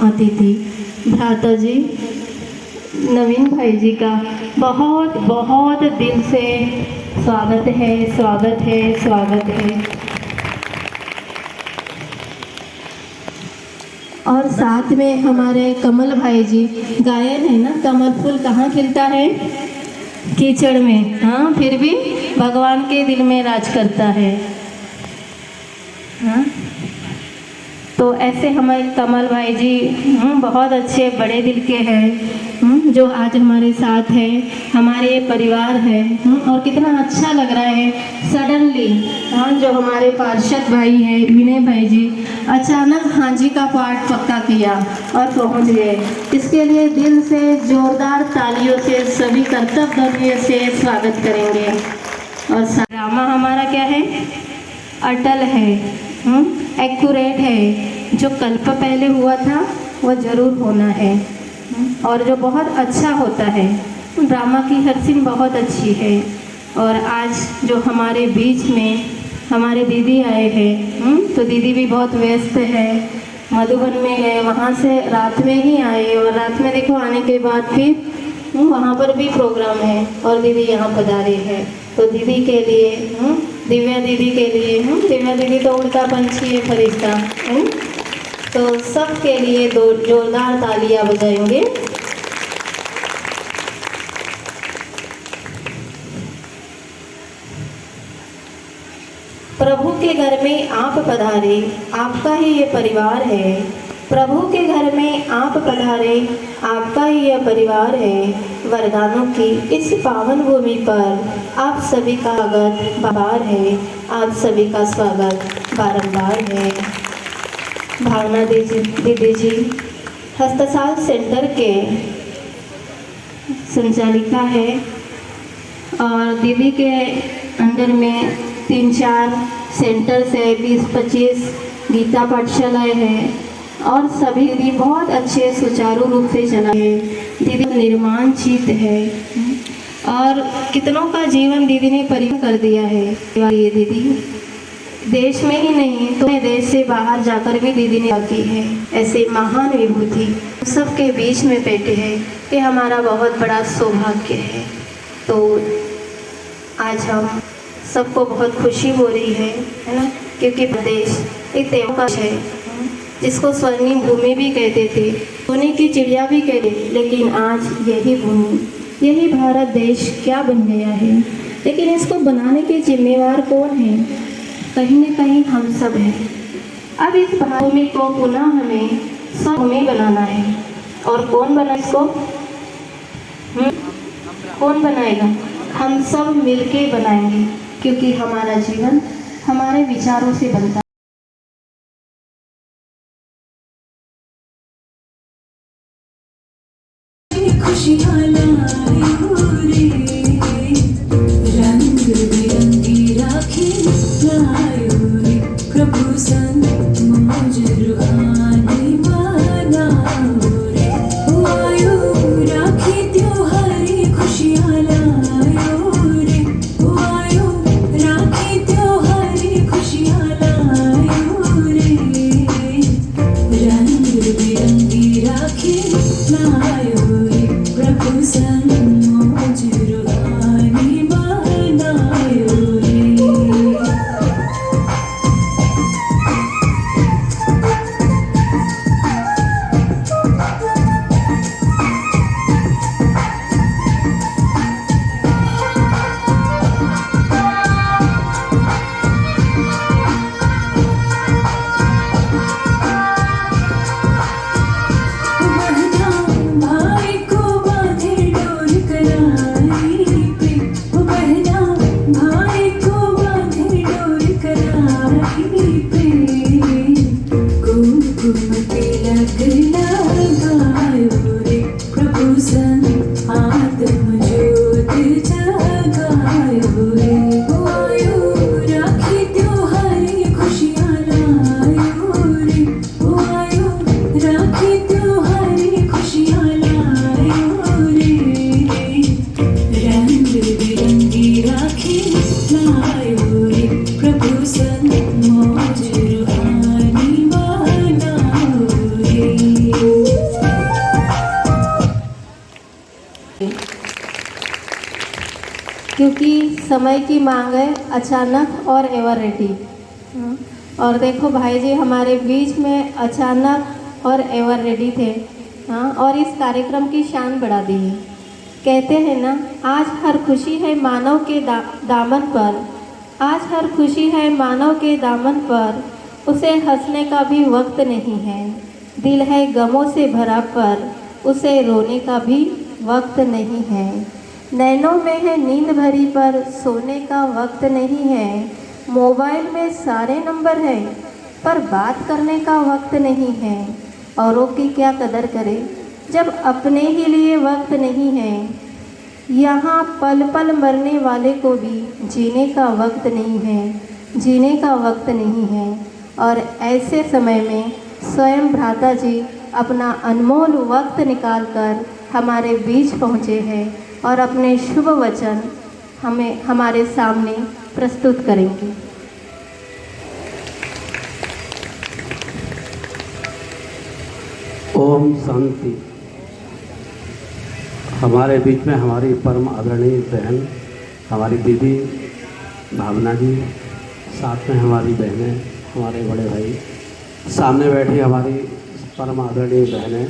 अतिथि भ्राता जी नवीन भाई जी का बहुत बहुत दिल से स्वागत है, स्वागत है, स्वागत है। और साथ में हमारे कमल भाई जी गायन है ना, कमल फूल कहाँ खिलता है? कीचड़ में। हाँ, फिर भी भगवान के दिल में राज करता है। हाँ, तो ऐसे हमारे कमल भाई जी बहुत अच्छे बड़े दिल के हैं, जो आज हमारे साथ हैं, हमारे परिवार है। और कितना अच्छा लग रहा है सडनली, हाँ, जो हमारे पार्षद भाई हैं विनय भाई जी अचानक हाँ जी का पाठ पक्का किया और पहुंच गए। इसके लिए दिल से जोरदार तालियों से सभी कर्तव्य से स्वागत करेंगे। और ड्रामा हमारा क्या है? अटल है, एक्यूरेट है। जो कल्प पहले हुआ था वो ज़रूर होना है, और जो बहुत अच्छा होता है। ड्रामा की हर सीन बहुत अच्छी है। और आज जो हमारे बीच में हमारे दीदी आए हैं, तो दीदी भी बहुत व्यस्त है, मधुबन में गए, वहाँ से रात में ही आए, और रात में देखो आने के बाद फिर वहाँ पर भी प्रोग्राम है और दीदी यहाँ पधारे है। तो दीदी के लिए, दिव्या दीदी के लिए, दिव्या दीदी तो उड़ता पंछी है, फरिश्ता, तो सब के लिए दो जोरदार तालियां बजाएंगे। प्रभु के घर में आप पधारे, आपका ही ये परिवार है। प्रभु के घर में आप पधारे, आपका ही यह परिवार है। वरदानों की इस पावन भूमि पर आप सभी का स्वागत बार है, आप सभी का स्वागत बारंबार है। भावना दीदी जी हस्तसाल सेंटर के संचालिका है, और दीदी के अंडर में 3-4 सेंटर्स है, 20-25 गीता पाठशालाएँ हैं, और सभी दीदी बहुत अच्छे सुचारू रूप से चला है। दीदी निर्माण चित है, और कितनों का जीवन दीदी ने परिवर्तन कर दिया है। ये दीदी देश में ही नहीं तो देश से बाहर जाकर भी दीदी ने की है। ऐसे महान विभूति सबके बीच में बैठे हैं, ये हमारा बहुत बड़ा सौभाग्य है। तो आज हम सबको बहुत खुशी हो रही है ना, क्योंकि प्रदेश एक देवकाश है, जिसको स्वर्णिम भूमि भी कहते थे, सोने की चिड़िया भी कहते, लेकिन आज यही भूमि, यही भारत देश क्या बन गया है। लेकिन इसको बनाने के जिम्मेवार कौन है? कहीं न कहीं हम सब हैं। अब इस भूमि को पुनः हमें स्वभूमि बनाना है। और कौन बना इसको? कौन बनाएगा? हम सब मिलके बनाएंगे, क्योंकि हमारा जीवन हमारे विचारों से बनता है। खुशियाँ लाई हो रे, रंग बिरंगी राखी लाई हो रे, प्रभु संत मौज रूहानी मनाओ रे। आयो राखी त्योहारी खुशियाँ लायो रे, आयो राखी त्योहारी खुशियाँ लायो रे, रंग बिरंगी राखी लायो रे, प्रभु संग मौज रूहानी मनायो रे। बहना भाई को बांधे डोर कर क्योंकि समय की मांग है अचानक और एवर रेडी। और देखो भाई जी हमारे बीच में अचानक और एवर रेडी थे। हाँ, और इस कार्यक्रम की शान बढ़ा दी है। कहते हैं ना, आज हर खुशी है मानव के दामन पर, आज हर खुशी है मानव के दामन पर, उसे हंसने का भी वक्त नहीं है। दिल है गमों से भरा पर, उसे रोने का भी वक्त नहीं है। नैनों में है नींद भरी पर, सोने का वक्त नहीं है। मोबाइल में सारे नंबर है पर बात करने का वक्त नहीं है। औरों की क्या कदर करे जब अपने ही लिए वक्त नहीं है। यहाँ पल पल मरने वाले को भी जीने का वक्त नहीं है, जीने का वक्त नहीं है। और ऐसे समय में स्वयं भ्राता जी अपना अनमोल वक्त निकालकर हमारे बीच पहुँचे हैं और अपने शुभ वचन हमें हमारे सामने प्रस्तुत करेंगे। ओम शांति। हमारे बीच में हमारी परम आदरणीय बहन, हमारी दीदी भावना जी, साथ में हमारी बहनें, हमारे बड़े भाई, सामने बैठी हमारी परम आदरणीय बहनें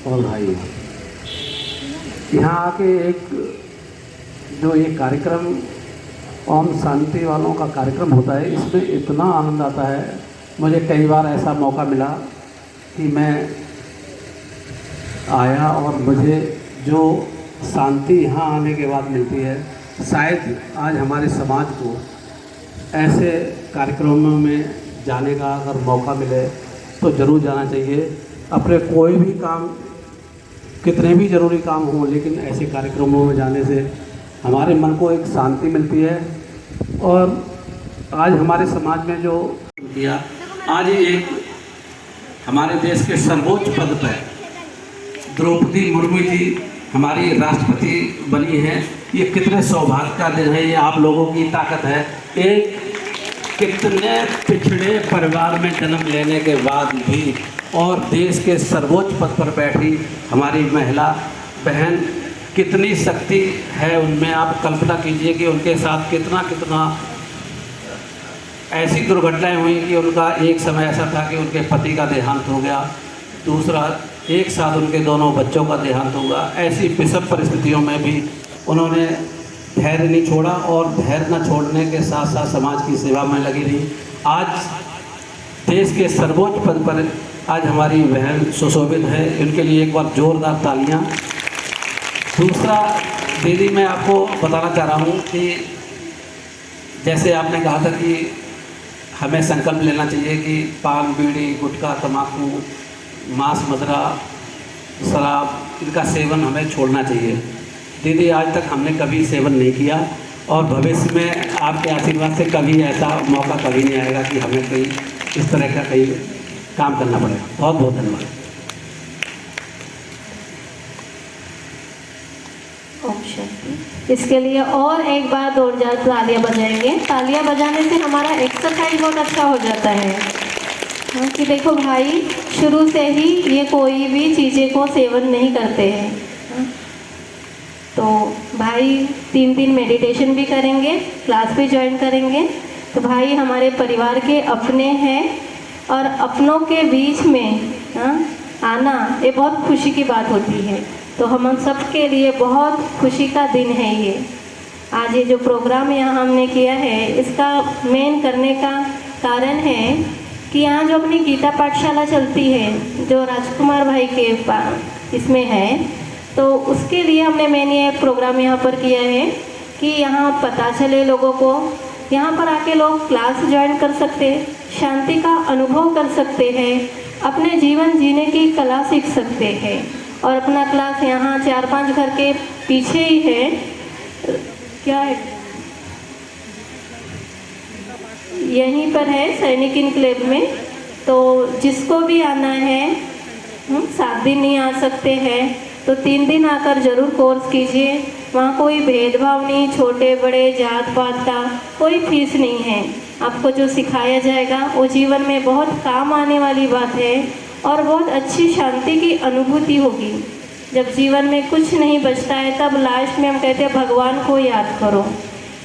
और भाई। यहाँ आके एक जो ये कार्यक्रम ओम शांति वालों का कार्यक्रम होता है, इसमें इतना आनंद आता है। मुझे कई बार ऐसा मौका मिला कि मैं आया और मुझे जो शांति यहाँ आने के बाद मिलती है, शायद आज हमारे समाज को ऐसे कार्यक्रमों में जाने का अगर मौका मिले तो ज़रूर जाना चाहिए। अपने कोई भी काम, कितने भी ज़रूरी काम हों, लेकिन ऐसे कार्यक्रमों में जाने से हमारे मन को एक शांति मिलती है। और आज हमारे समाज में जो किया, आज एक हमारे देश के सर्वोच्च पद पर द्रौपदी मुर्मू जी हमारी राष्ट्रपति बनी हैं। ये कितने सौभाग्य का दिन है, ये आप लोगों की ताकत है। एक कितने पिछड़े परिवार में जन्म लेने के बाद भी और देश के सर्वोच्च पद पर बैठी हमारी महिला बहन, कितनी शक्ति है उनमें। आप कल्पना कीजिए कि उनके साथ कितना कितना ऐसी दुर्घटनाएं हुई कि उनका एक समय ऐसा था कि उनके पति का देहांत हो गया, दूसरा एक साथ उनके दोनों बच्चों का देहांत होगा। ऐसी विषम परिस्थितियों में भी उन्होंने धैर्य नहीं छोड़ा और धैर्य न छोड़ने के साथ साथ समाज की सेवा में लगी रही। आज देश के सर्वोच्च पद पर आज हमारी बहन सुशोभित है, इनके लिए एक बार जोरदार तालियां। दूसरा दीदी, मैं आपको बताना चाह रहा हूँ कि जैसे आपने कहा था कि हमें संकल्प लेना चाहिए कि पान, बीड़ी, गुटखा, तम्बाकू, मांस, मदिरा, शराब, इनका सेवन हमें छोड़ना चाहिए। दीदी, आज तक हमने कभी सेवन नहीं किया और भविष्य में आपके आशीर्वाद से कभी ऐसा मौका कभी नहीं आएगा कि हमें कोई इस तरह का कहीं काम करना पड़ेगा। बहुत बहुत धन्यवाद। ओम शांति। इसके लिए और एक बार जोरदार तालियां बजाएंगे। तालियां बजाने से हमारा एक्सरसाइज बहुत अच्छा हो जाता है। कि देखो भाई, शुरू से ही ये कोई भी चीज़ें को सेवन नहीं करते हैं। तो भाई 3 दिन मेडिटेशन भी करेंगे, क्लास भी ज्वाइन करेंगे। तो भाई हमारे परिवार के अपने हैं और अपनों के बीच में आना ये बहुत खुशी की बात होती है। तो हम सब के लिए बहुत खुशी का दिन है ये। आज ये जो प्रोग्राम यहाँ हमने किया है, इसका मेन करने का कारण है कि यहाँ जो अपनी गीता पाठशाला चलती है, जो राजकुमार भाई के इसमें है, तो उसके लिए हमने मेन ये प्रोग्राम यहाँ पर किया है कि यहाँ पता चले लोगों को, यहाँ पर आके लोग क्लास ज्वाइन कर सकते, शांति का अनुभव कर सकते हैं, अपने जीवन जीने की कला सीख सकते हैं। और अपना क्लास यहाँ 4-5 घर के पीछे ही है। क्या है, यहीं पर है सैनिक इनक्लेव में। तो जिसको भी आना है, 7 दिन नहीं आ सकते हैं तो 3 दिन आकर ज़रूर कोर्स कीजिए। वहाँ कोई भेदभाव नहीं, छोटे बड़े जात पात का कोई फीस नहीं है। आपको जो सिखाया जाएगा वो जीवन में बहुत काम आने वाली बात है और बहुत अच्छी शांति की अनुभूति होगी। जब जीवन में कुछ नहीं बचता है तब लास्ट में हम कहते हैं भगवान को याद करो।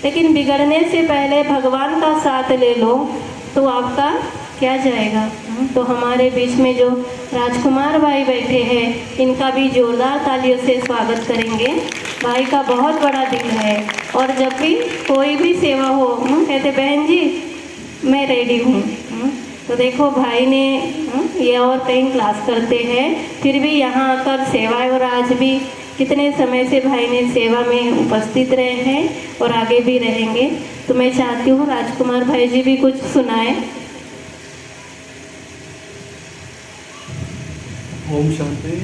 लेकिन बिगड़ने से पहले भगवान का साथ ले लो तो आपका क्या जाएगा। तो हमारे बीच में जो राजकुमार भाई बैठे हैं, इनका भी जोरदार तालियों से स्वागत करेंगे। भाई का बहुत बड़ा दिल है और जब भी कोई भी सेवा हो कहते बहन जी मैं रेडी हूँ। तो देखो भाई ने ये और कहीं क्लास करते हैं फिर भी यहाँ आकर सेवा, और आज भी कितने समय से भाई ने सेवा में उपस्थित रहे हैं और आगे भी रहेंगे। तो मैं चाहती हूँ राजकुमार भाई जी भी कुछ सुनाएं। ओम शांति,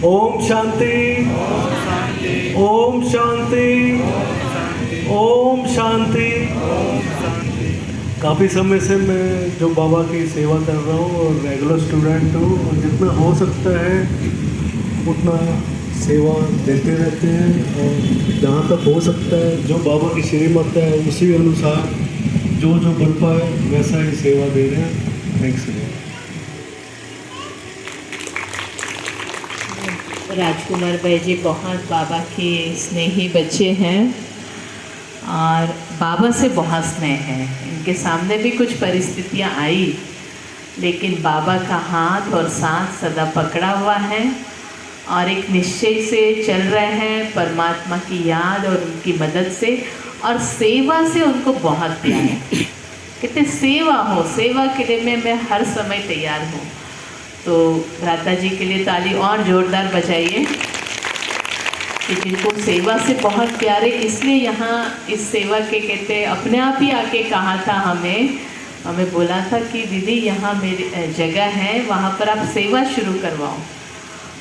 ओम शांति, ओम शांति, ओम शांति। काफ़ी समय से मैं जो बाबा की सेवा कर रहा हूँ और रेगुलर स्टूडेंट हूँ, और जितना हो सकता है उतना सेवा देते रहते हैं। और जहाँ तक हो सकता है जो बाबा की श्रीमत है उसी अनुसार जो जो बन पाए वैसा ही सेवा दे रहे हैं। थैंक्स। राजकुमार भाई जी बहुत बाबा के स्नेही बच्चे हैं और बाबा से बहुत स्नेह है। इनके सामने भी कुछ परिस्थितियां आई, लेकिन बाबा का हाथ और साथ सदा पकड़ा हुआ है और एक निश्चय से चल रहे हैं परमात्मा की याद और उनकी मदद से, और सेवा से उनको बहुत प्यार है। कितने सेवा हो, सेवा के लिए मैं हर समय तैयार हूँ। तो भ्राता जी के लिए ताली और जोरदार बजाइए कि जिनको सेवा से बहुत प्यारे, इसलिए यहाँ इस सेवा के कहते अपने आप ही आके कहा था हमें बोला था कि दीदी यहाँ मेरी जगह है, वहाँ पर आप सेवा शुरू करवाओ।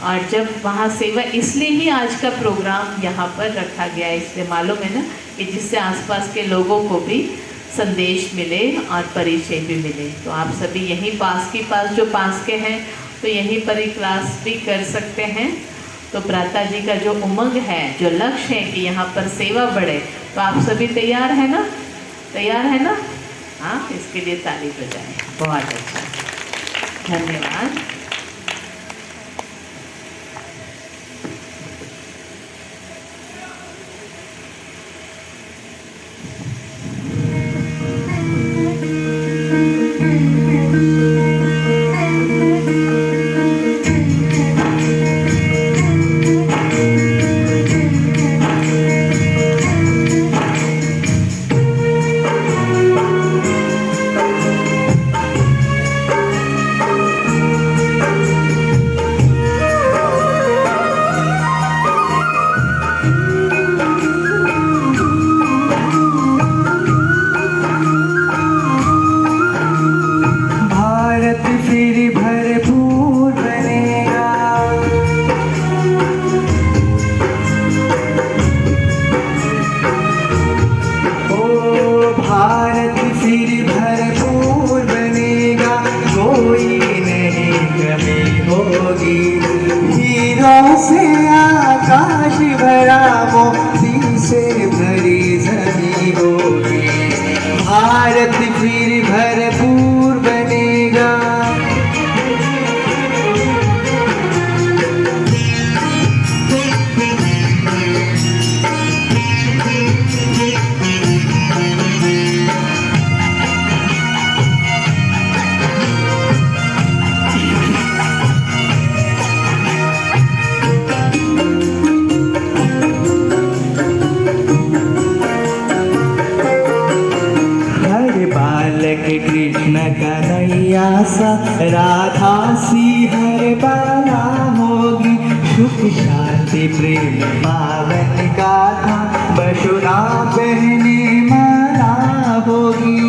और जब वहाँ सेवा, इसलिए ही आज का प्रोग्राम यहाँ पर रखा गया है, इसलिए मालूम है ना कि जिससे आसपास के लोगों को भी संदेश मिले और परिचय भी मिले। तो आप सभी यहीं पास जो पास के हैं तो यहीं पर ही क्लास भी कर सकते हैं। तो भ्राता जी का जो उमंग है, जो लक्ष्य है कि यहाँ पर सेवा बढ़े, तो आप सभी तैयार है ना? तैयार है ना? हाँ, इसके लिए ताली बजाएं। बहुत अच्छा, धन्यवाद। भारत फिर भरपूर बनेगा। कृष्ण कन्हैया सा राधा सी हर बाला होगी, सुख शांति प्रेम पावन गाथा बसुरा बहने माला होगी।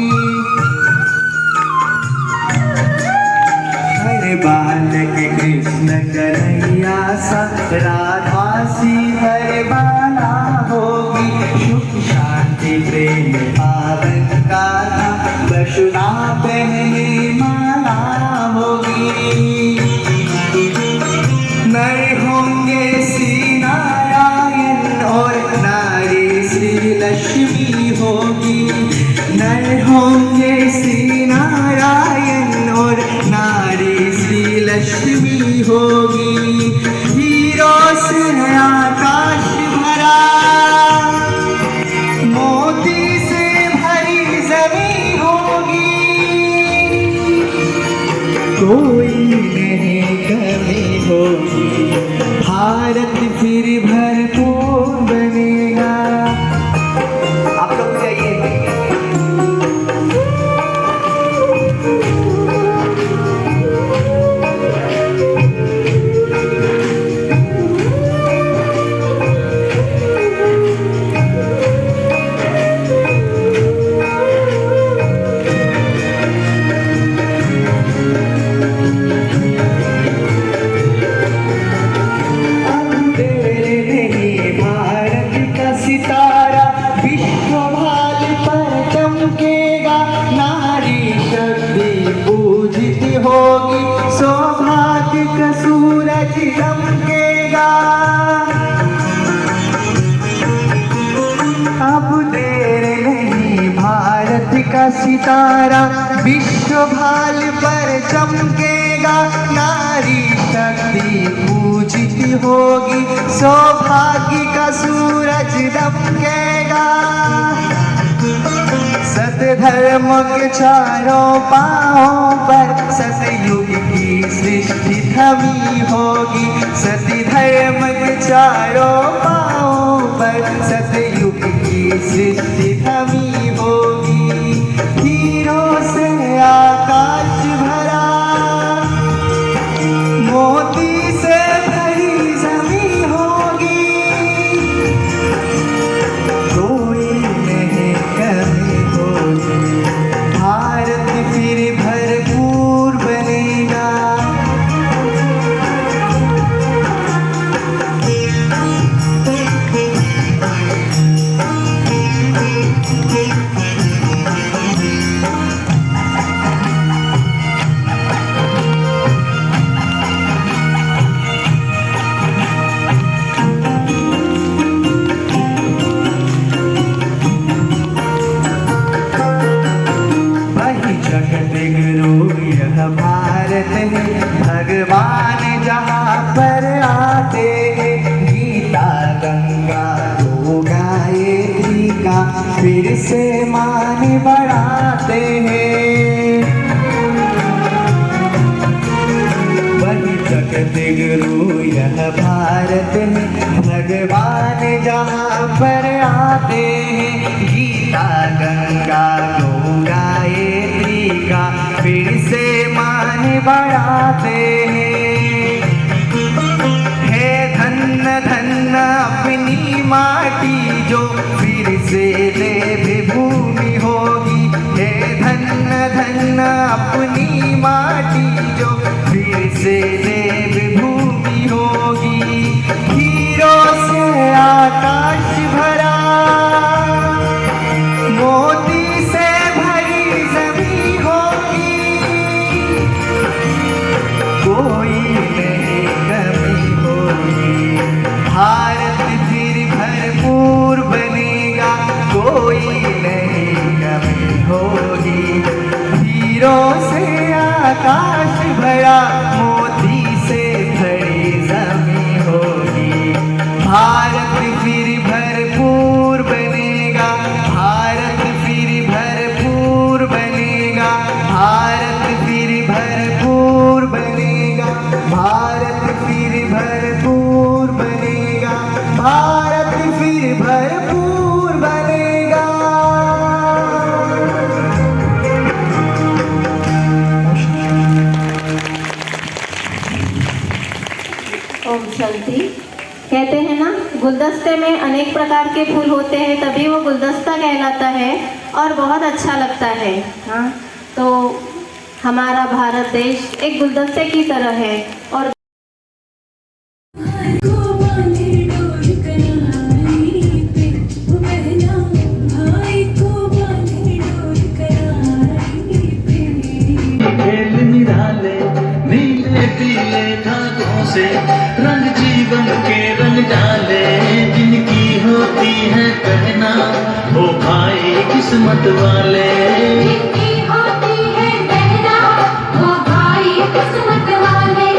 हर बालक कृष्ण कन्हैया सा राधा सी हर बाला होगी, सुख शांति प्रेम पावन गाथा बसुरा बहने माला होगी। नर होंगे श्री नारायण और नारी श्री लक्ष्मी होगी। नर होंगे श्री नारायण और नारी श्री लक्ष्मी होगी। हीरों से आकाश भरा, भारत फिर भरपूर बनेगा। आप लोग जाइए। सितारा विश्व भाल पर चमकेगा, नारी शक्ति पूजित होगी, सौभाग्य का सूरज दमकेगा। अब देर नहीं, भारत का सितारा विश्व भाल पर चमकेगा, नारी शक्ति पूजित होगी, सौभाग्य का सूरज दमकेगा। सतधर्म के चारों पांवों पर सतयुग की सृष्टि थमी होगी, सतधर्म के चारों पांवों पर सतयुग की सृष्टि थमी होगी। हीरों से आकाश भरा, मोती से भरी जमीन होगी, कोई नहीं कमी होगी, भारत फिर भरपूर बनेगा। जगतगुरु यह भारत है, भगवान जहाँ पर आते हैं, गीता गंगा को गायत्री का फिर से मान बढ़ाते हैं। वही जगतगुरु यह भारत है, भगवान जहाँ पर आते हैं, गीता गंगा को गायत्री का फिर से मान बढ़ाते हैं। है धन्य धन्य अपनी माटी जो फिर से देव भूमि होगी, है धन्य धन्य अपनी माटी जो फिर से देव भूमि होगी। हीरों से आकाश भरा, मोती से भरी जमीन होगी, कोई नहीं कमी होगी, भारत फिर भरपूर बनेगा, कोई नहीं कमी होगी। हीरों से आकाश भरा, मोती से भरी जमीन होगी, भारत फिर भरपूर बनेगा, भारत फिर भरपूर बनेगा, भारत फिर भरपूर बनेगा, भारत फिर भरपूर बनेगा, भारत फिर भरपूर बनेगा। ओम शांति। कहते हैं ना, गुलदस्ते में अनेक प्रकार के फूल होते हैं, तभी वो गुलदस्ता कहलाता है और बहुत अच्छा लगता है। हाँ, तो हमारा भारत देश एक गुलदस्ते की तरह है और भाई को बांधे डोर कनारी पे, वो बहना भाई को बांधे डोर कनारी पे। खेल निराले नीले पीले धागों से रंग जीवन के रंग डाले, जिनकी होती है कहना वो भाई किस्मत वाले, जिनकी होती है बहना वो भाई किस्मत वाले।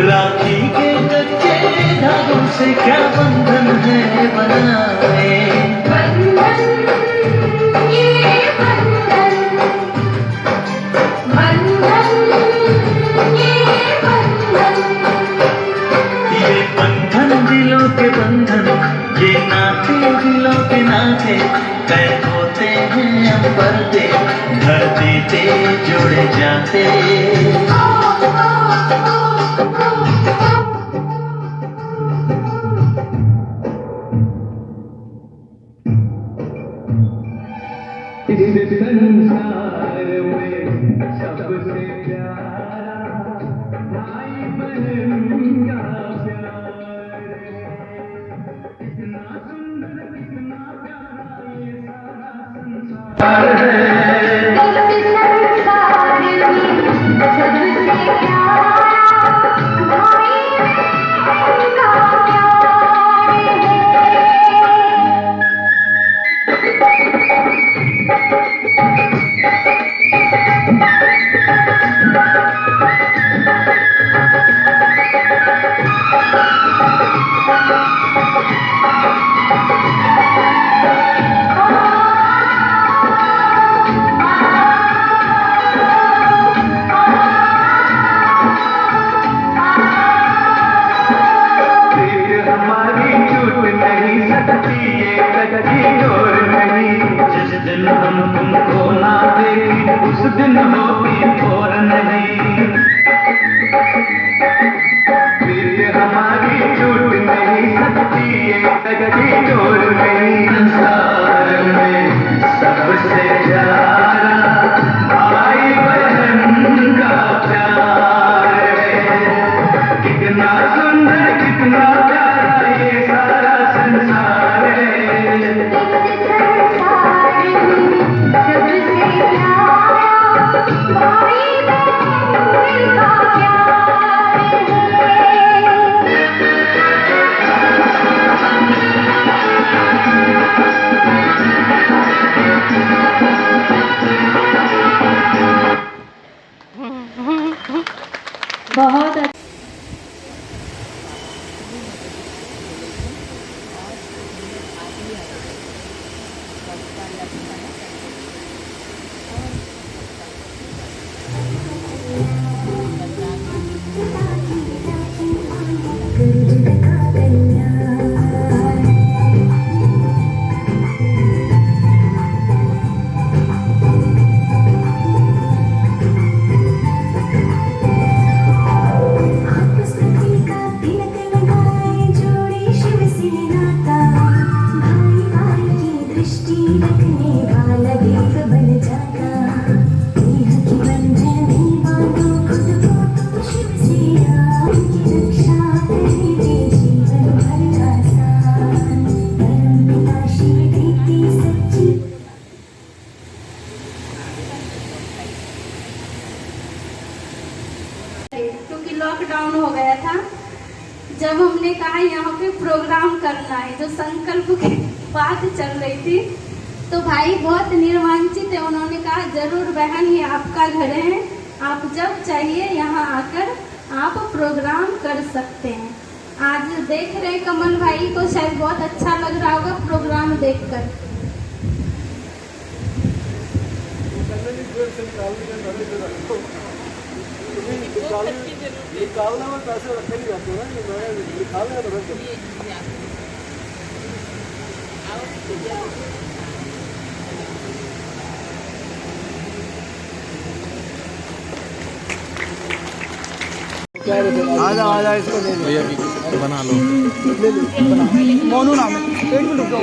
राखी के कच्चे धागों से क्या बंधन है बनाए, बंधन ये बंधन, बंधन ये बंधन, ये बंधन से इस संसार में सबसे प्यारा भाई बहन का प्यार है। इतना सुंदर इतना प्यारा ये सारा संसार है। जिस दिन हम तुमको ना देखें उस दिन होगी और नहीं। प्रीत हमारी टूट नहीं सकती ये कभी और नहीं। संसार में सबसे प्यारा भाई बहन का प्यार है। कितना सुंदर कितना प्यारा ये सारा संसार है। बहुत अच्छा। क्योंकि लॉकडाउन हो गया था, जब हमने कहा यहाँ पे प्रोग्राम करना है, जो संकल्प की बात चल रही थी, तो भाई बहुत निर्वांचित है। उन्होंने कहा जरूर बहन ये आपका घर है, आप जब चाहिए यहाँ आकर आप प्रोग्राम कर सकते हैं। आज देख रहे कमल भाई को शायद बहुत अच्छा लग रहा होगा प्रोग्राम देखकर। निकालना में पैसे रखे नहीं जाते ना, मैं निकालना तो रख दो। आजा इसको ले लो भैया, बना लो, ले लो मोनू नाम है। एक मिनट रुको।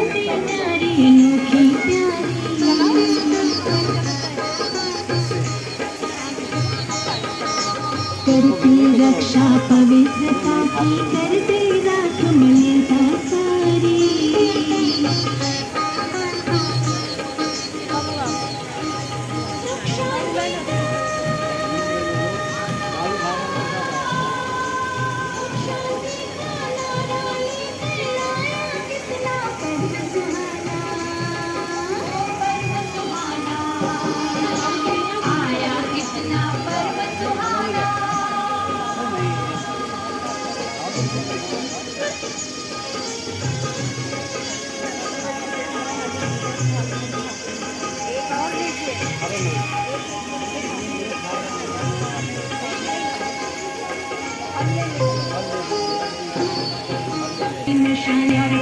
करती रक्षा पवित्रता की, करते राख मलिनता सारी। नशा यार